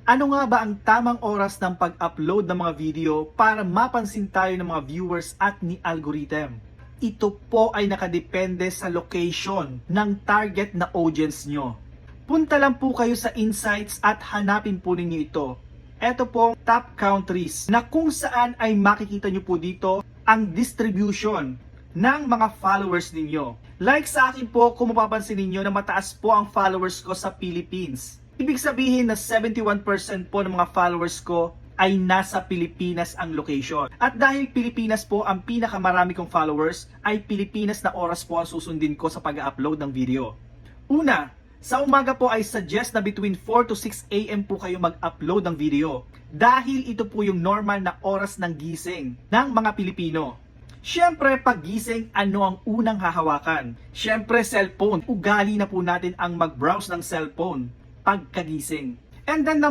Ano nga ba ang tamang oras ng pag-upload ng mga video para mapansin tayo ng mga viewers at ni algorithm? Ito po ay nakadepende sa location ng target na audience nyo. Punta lang po kayo sa insights at hanapin po ninyo ito. Ito po ang top countries na kung saan ay makikita nyo po dito ang distribution ng mga followers ninyo. Like sa akin po, kung mapapansin ninyo na mataas po ang followers ko sa Philippines. Ibig sabihin na 71% po ng mga followers ko ay nasa Pilipinas ang location. At dahil Pilipinas po ang pinakamarami kong followers, ay Pilipinas na oras po ang susundin ko sa pag-upload ng video. Una, sa umaga po ay suggest na between 4 to 6 AM po kayo mag-upload ng video. Dahil ito po yung normal na oras ng gising ng mga Pilipino. Siyempre, pag gising, ano ang unang hahawakan? Siyempre, cellphone. Ugali na po natin ang mag-browse ng cellphone pagkagising. And then